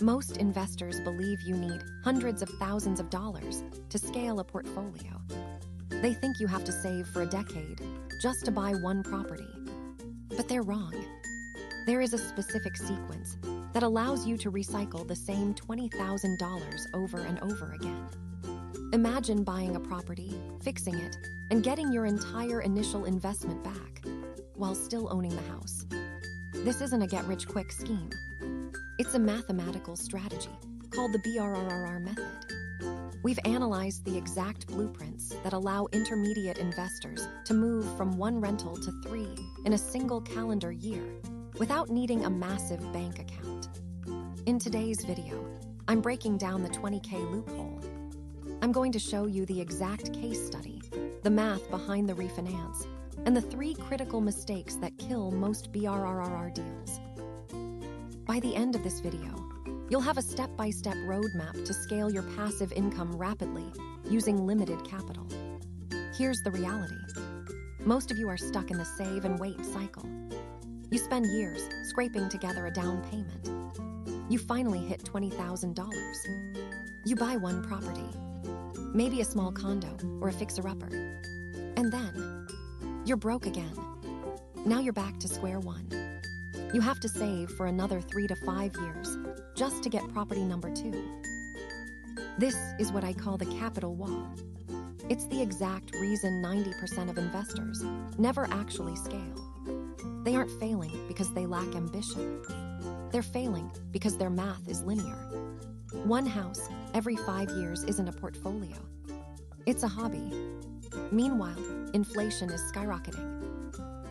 Most investors believe you need hundreds of thousands of dollars to scale a portfolio. They think you have to save for a decade just to buy one property. But they're wrong. There is a specific sequence that allows you to recycle the same $20,000 over and over again. Imagine buying a property, fixing it, and getting your entire initial investment back while still owning the house. This isn't a get-rich-quick scheme. It's a mathematical strategy called the BRRRR method. We've analyzed the exact blueprints that allow intermediate investors to move from one rental to 3 in a single calendar year without needing a massive bank account. In today's video, I'm breaking down the 20K loophole. I'm going to show you the exact case study, the math behind the refinance, and the 3 critical mistakes that kill most BRRRR deals. By the end of this video, you'll have a step-by-step roadmap to scale your passive income rapidly using limited capital. Here's the reality. Most of you are stuck in the save and wait cycle. You spend years scraping together a down payment. You finally hit $20,000. You buy one property, maybe a small condo or a fixer-upper, and then you're broke again. Now you're back to square one. You have to save for another 3 to 5 years just to get property number 2. This is what I call the capital wall. It's the exact reason 90% of investors never actually scale. They aren't failing because they lack ambition. They're failing because their math is linear. One house every 5 years isn't a portfolio. It's a hobby. Meanwhile, inflation is skyrocketing.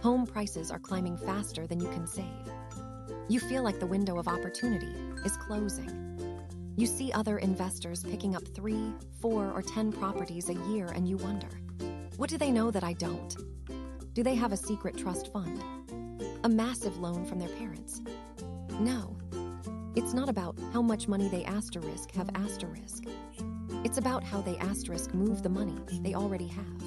Home prices are climbing faster than you can save. You feel like the window of opportunity is closing. You see other investors picking up 3, 4, or 10 properties a year and you wonder, what do they know that I don't? Do they have a secret trust fund? A massive loan from their parents? No. It's not about how much money they have asterisk. It's about how they move the money they already have.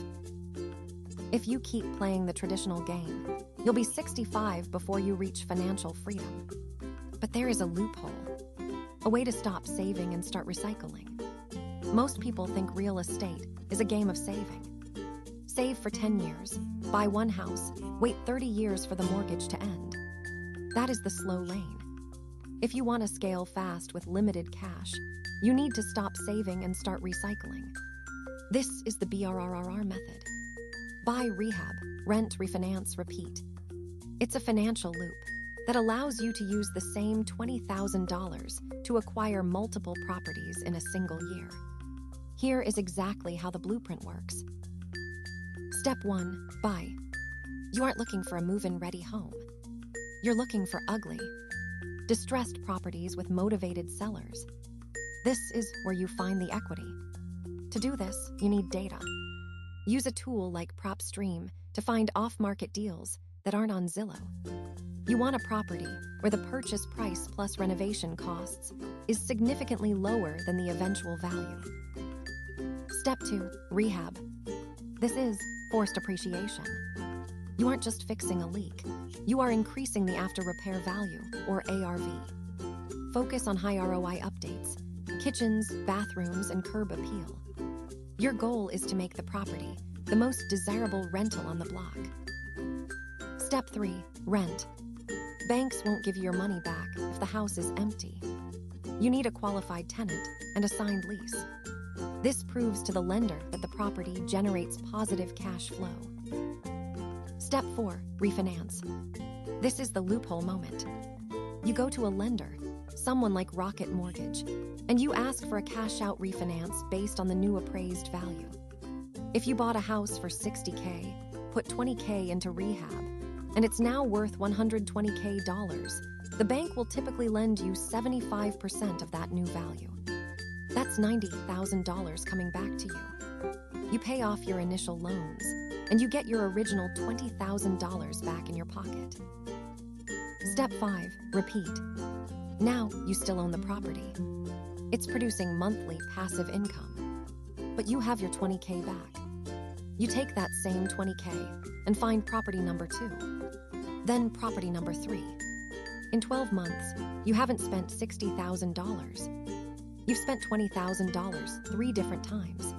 If you keep playing the traditional game, you'll be 65 before you reach financial freedom. But there is a loophole, a way to stop saving and start recycling. Most people think real estate is a game of saving. Save for 10 years, buy one house, wait 30 years for the mortgage to end. That is the slow lane. If you want to scale fast with limited cash, you need to stop saving and start recycling. This is the BRRRR method. Buy, rehab, rent, refinance, repeat. It's a financial loop that allows you to use the same $20,000 to acquire multiple properties in a single year. Here is exactly how the blueprint works. Step 1, buy. You aren't looking for a move-in ready home. You're looking for ugly, distressed properties with motivated sellers. This is where you find the equity. To do this, you need data. Use a tool like PropStream to find off-market deals that aren't on Zillow. You want a property where the purchase price plus renovation costs is significantly lower than the eventual value. Step 2, rehab. This is forced appreciation. You aren't just fixing a leak. You are increasing the after-repair value, or ARV. Focus on high ROI updates, kitchens, bathrooms, and curb appeal. Your goal is to make the property the most desirable rental on the block. Step 3, rent. Banks won't give you your money back if the house is empty. You need a qualified tenant and a signed lease. This proves to the lender that the property generates positive cash flow. Step 4, refinance. This is the loophole moment. You go to a lender, someone like Rocket Mortgage, and you ask for a cash-out refinance based on the new appraised value. If you bought a house for $60K, put $20K into rehab, and it's now worth $120K, the bank will typically lend you 75% of that new value. That's $90,000 coming back to you. You pay off your initial loans, and you get your original $20,000 back in your pocket. Step 5, repeat. Now you still own the property. It's producing monthly passive income, but you have your $20K back. You take that same $20K and find property number 2, then property number 3. In 12 months, you haven't spent $60,000. You've spent $20,000 3 different times.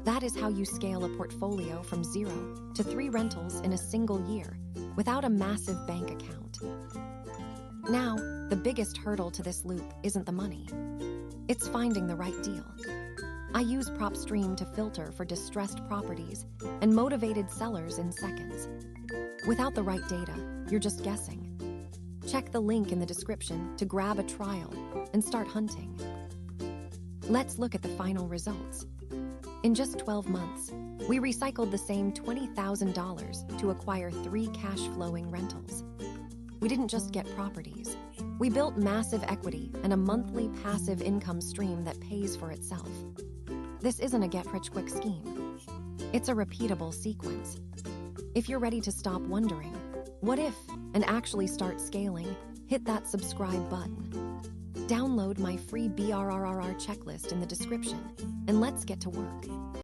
That is how you scale a portfolio from 0 to 3 rentals in a single year without a massive bank account. Now, the biggest hurdle to this loop isn't the money. It's finding the right deal. I use PropStream to filter for distressed properties and motivated sellers in seconds. Without the right data, you're just guessing. Check the link in the description to grab a trial and start hunting. Let's look at the final results. In just 12 months, we recycled the same $20,000 to acquire 3 cash-flowing rentals. We didn't just get properties. We built massive equity and a monthly passive income stream that pays for itself. This isn't a get-rich-quick scheme. It's a repeatable sequence. If you're ready to stop wondering, what if, and actually start scaling, hit that subscribe button. Download my free BRRRR checklist in the description, and let's get to work.